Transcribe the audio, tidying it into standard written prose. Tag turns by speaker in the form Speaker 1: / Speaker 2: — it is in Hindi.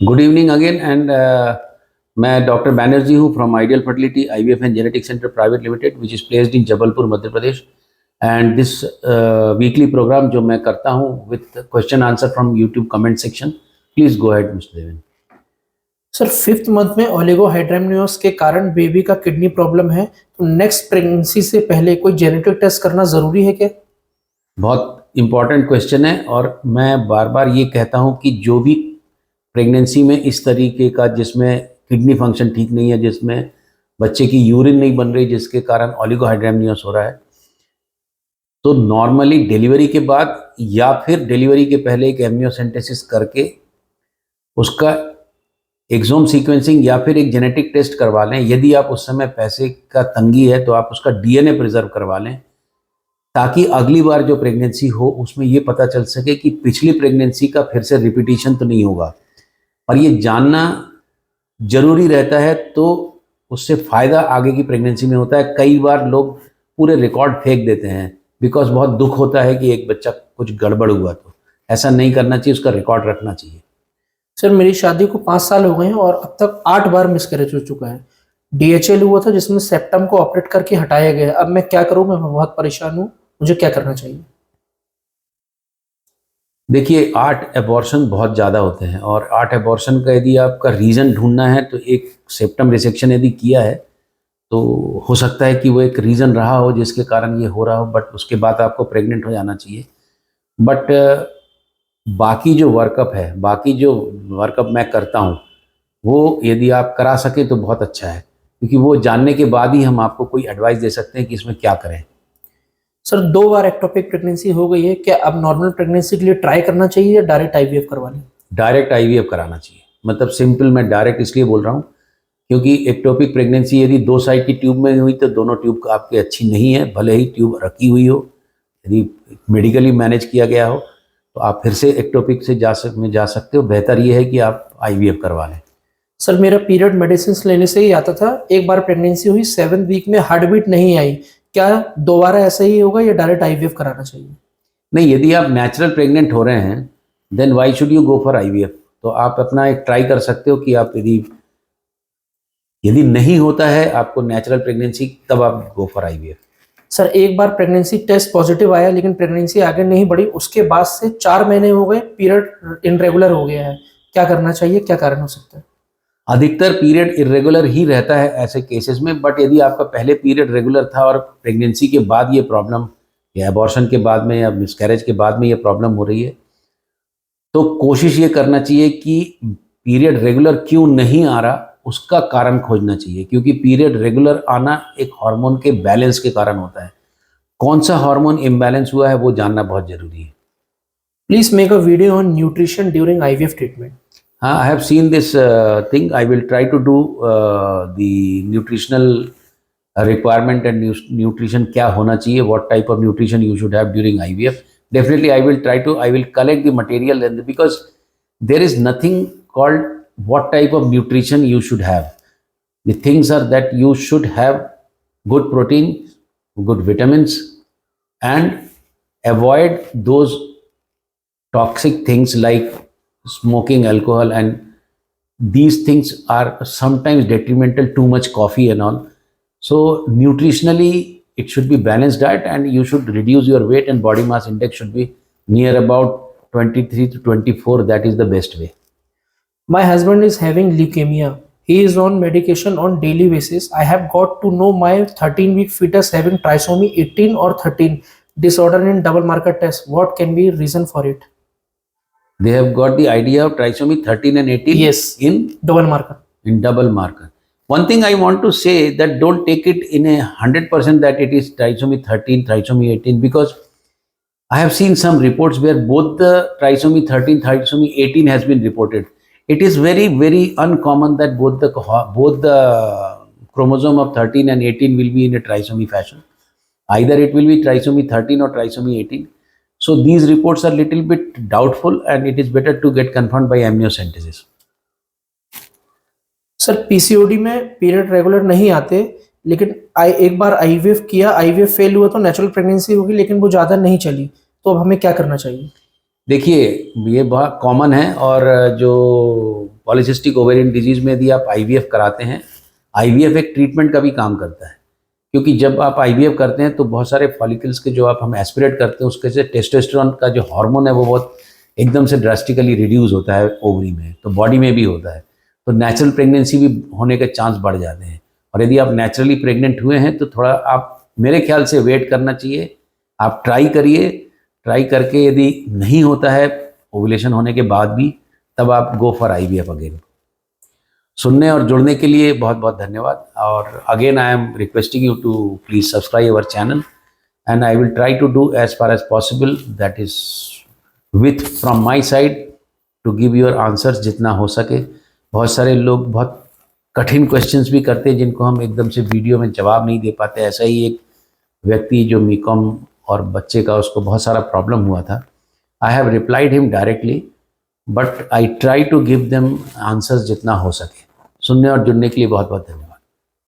Speaker 1: गुड इवनिंग अगेन एंड मैं डॉक्टर बैनर्जी हूँ from ideal fertility IVF and genetic centre private limited which is placed in Jabalpur Madhya Pradesh. And this weekly programme जो मैं करता हूँ with question answer from YouTube comment section. Please go ahead mister Deven.
Speaker 2: Sir 5th month में ओलिगोहाइड्रामिनियोस के कारण बेबी का किडनी प्रॉब्लम है, तो नेक्स्ट प्रेगनेंसी से पहले कोई जेनेटिक टेस्ट करना ज़रूरी है क्या?
Speaker 1: बहुत इंपॉर्टेंट क्वेश्चन है और मैं बार बार ये कहता हूँ कि जो भी प्रेगनेंसी में इस तरीके का जिसमें किडनी फंक्शन ठीक नहीं है, जिसमें बच्चे की यूरिन नहीं बन रही जिसके कारण ओलिगोहाइड्रामिनियोस हो रहा है, तो नॉर्मली डिलीवरी के बाद या फिर डिलीवरी के पहले एक एमनियोसेंटेसिस करके उसका एक्सोम सीक्वेंसिंग या फिर एक जेनेटिक टेस्ट करवा लें। यदि आप उस समय पैसे का तंगी है तो आप उसका DNA प्रिजर्व करवा लें, ताकि अगली बार जो प्रेगनेंसी हो उसमें ये पता चल सके कि पिछली प्रेगनेंसी का फिर से रिपीटिशन तो नहीं होगा। और ये जानना जरूरी रहता है, तो उससे फ़ायदा आगे की प्रेगनेंसी में होता है। कई बार लोग पूरे रिकॉर्ड फेंक देते हैं बिकॉज बहुत दुख होता है कि एक बच्चा कुछ गड़बड़ हुआ, तो ऐसा नहीं करना चाहिए, उसका रिकॉर्ड रखना चाहिए।
Speaker 2: सर मेरी शादी को 5 साल हो गए हैं और अब तक 8 बार मिसकैरेज हो चुका है। DHL हुआ था जिसमें सेप्टम को ऑपरेट करके हटाया गया। अब मैं क्या करूं? मैं बहुत परेशान हूं, मुझे क्या करना चाहिए?
Speaker 1: देखिए, 8 एबॉर्शन बहुत ज़्यादा होते हैं और 8 एबॉर्शन का यदि आपका रीज़न ढूंढना है तो एक सेप्टम रिसेक्शन यदि किया है तो हो सकता है कि वो एक रीज़न रहा हो जिसके कारण ये हो रहा हो, बट उसके बाद आपको प्रेग्नेंट हो जाना चाहिए। बट बाकी जो वर्कअप मैं करता हूँ वो यदि आप करा सकें तो बहुत अच्छा है, क्योंकि वो जानने के बाद ही हम आपको कोई एडवाइस दे सकते हैं कि इसमें क्या करें।
Speaker 2: सर 2 बार एक्टोपिक प्रेगनेंसी हो गई है, क्या अब नॉर्मल प्रेगनेंसी के लिए ट्राई करना चाहिए या डायरेक्ट IVF करवा लें?
Speaker 1: डायरेक्ट IVF कराना चाहिए। मतलब सिंपल, मैं डायरेक्ट इसलिए बोल रहा हूँ क्योंकि एक्टोपिक प्रेगनेंसी यदि 2 साइड की ट्यूब में हुई तो दोनों ट्यूब आपकी अच्छी नहीं है, भले ही ट्यूब रखी हुई हो, यदि मेडिकली मैनेज किया गया हो तो आप फिर से एक्टोपिक से जा सकते हो। बेहतर ये है कि आप IVF करवा लें।
Speaker 2: सर मेरा पीरियड मेडिसिन लेने से ही आता था। एक बार प्रेगनेंसी हुई, 7th वीक में हार्ट बीट नहीं आई। क्या दोबारा ऐसा ही होगा या डायरेक्ट IVF कराना चाहिए?
Speaker 1: नहीं, यदि आप नेचुरल प्रेग्नेंट हो रहे हैं then why should you go for IVF। तो आप अपना एक ट्राई कर सकते हो कि आप यदि नहीं होता है आपको नेचुरल प्रेगनेंसी, तब आप गो फॉर IVF।
Speaker 2: सर एक बार प्रेगनेंसी टेस्ट पॉजिटिव आया लेकिन प्रेगनेंसी आगे नहीं बढ़ी, उसके बाद से 4 महीने हो गए, पीरियड इनरेगुलर हो गया है। क्या करना चाहिए, क्या कारण हो सकता है?
Speaker 1: अधिकतर पीरियड इरेगुलर ही रहता है ऐसे केसेस में, बट यदि आपका पहले पीरियड रेगुलर था और प्रेगनेंसी के बाद ये प्रॉब्लम या एबॉर्शन के बाद में या मिसकैरेज के बाद में ये प्रॉब्लम हो रही है, तो कोशिश ये करना चाहिए कि पीरियड रेगुलर क्यों नहीं आ रहा उसका कारण खोजना चाहिए, क्योंकि पीरियड रेगुलर आना एक हार्मोन के बैलेंस के कारण होता है। कौन सा हार्मोन इम्बैलेंस हुआ है वो जानना बहुत जरूरी है।
Speaker 2: Please make a video on nutrition during IVF treatment.
Speaker 1: हाँ, I have seen this thing. I will try to do the nutritional requirement and nutrition क्या होना चाहिए, what type of nutrition you should have during IVF. Definitely, I will collect the material, and because there is nothing called what type of nutrition you should have. The things are that you should have good protein, good vitamins, and avoid those toxic things like smoking, alcohol, and these things are sometimes detrimental, too much coffee and all. So nutritionally it should be balanced diet, and you should reduce your weight, and body mass index should be near about 23 to 24. That is the best way.
Speaker 2: My husband is having leukemia. He is on medication on daily basis. I have got to know my 13-week fetus having trisomy 18 or 13 disorder in double marker test. What can be reason for it?
Speaker 1: They have got the idea of trisomy 13 and 18.
Speaker 2: Yes,
Speaker 1: in
Speaker 2: double marker.
Speaker 1: Double marker. One thing I want to say, that don't take it in 100% that it is trisomy 13, trisomy 18, because I have seen some reports where both the trisomy 13, trisomy 18 has been reported. It is very, very uncommon that both the chromosome of 13 and 18 will be in a trisomy fashion. Either it will be trisomy 13 or trisomy 18. So these reports are little bit doubtful, and it is better to get confirmed by amniocentesis.
Speaker 2: Sir PCOD में पीरियड रेगुलर नहीं आते, लेकिन एक बार IVF किया, IVF फेल हुआ तो नेचुरल प्रेगनेंसी होगी लेकिन वो ज़्यादा नहीं चली, तो अब हमें क्या करना चाहिए?
Speaker 1: देखिए, ये बहुत कॉमन है, और जो पॉलीसिस्टिक ओवेरियन डिजीज़ में यदि आप आईवीएफ कराते हैं, आईवीएफ एक ट्रीटमेंट का भी काम करता है, क्योंकि जब आप आईवीएफ करते हैं तो बहुत सारे फॉलिकल्स के जो आप हम एस्पिरेट करते हैं उसके से टेस्टोस्टेरोन का जो हार्मोन है वो बहुत एकदम से ड्रास्टिकली रिड्यूस होता है ओवरी में, तो बॉडी में भी होता है, तो नेचुरल प्रेगनेंसी भी होने के चांस बढ़ जाते हैं। और यदि आप नेचुरली प्रेग्नेंट हुए हैं तो थोड़ा आप, मेरे ख्याल से वेट करना चाहिए, आप ट्राई करिए, ट्राई करके यदि नहीं होता है ओवुलेशन होने के बाद भी, तब आप गो फॉर आईवीएफ अगेन। सुनने और जुड़ने के लिए बहुत बहुत धन्यवाद, और again I am requesting you to please subscribe our channel, and I will try to do as far as possible, that is with from my side, to give your answers जितना हो सके। बहुत सारे लोग बहुत कठिन क्वेश्चंस भी करते हैं जिनको हम एकदम से वीडियो में जवाब नहीं दे पाते। ऐसा ही एक व्यक्ति जो बीकॉम और बच्चे का, उसको बहुत सारा प्रॉब्लम हुआ था, I have replied him directly, but I try to give them answers जितना हो सके। सुनने और जुड़ने के लिए बहुत बहुत धन्यवाद।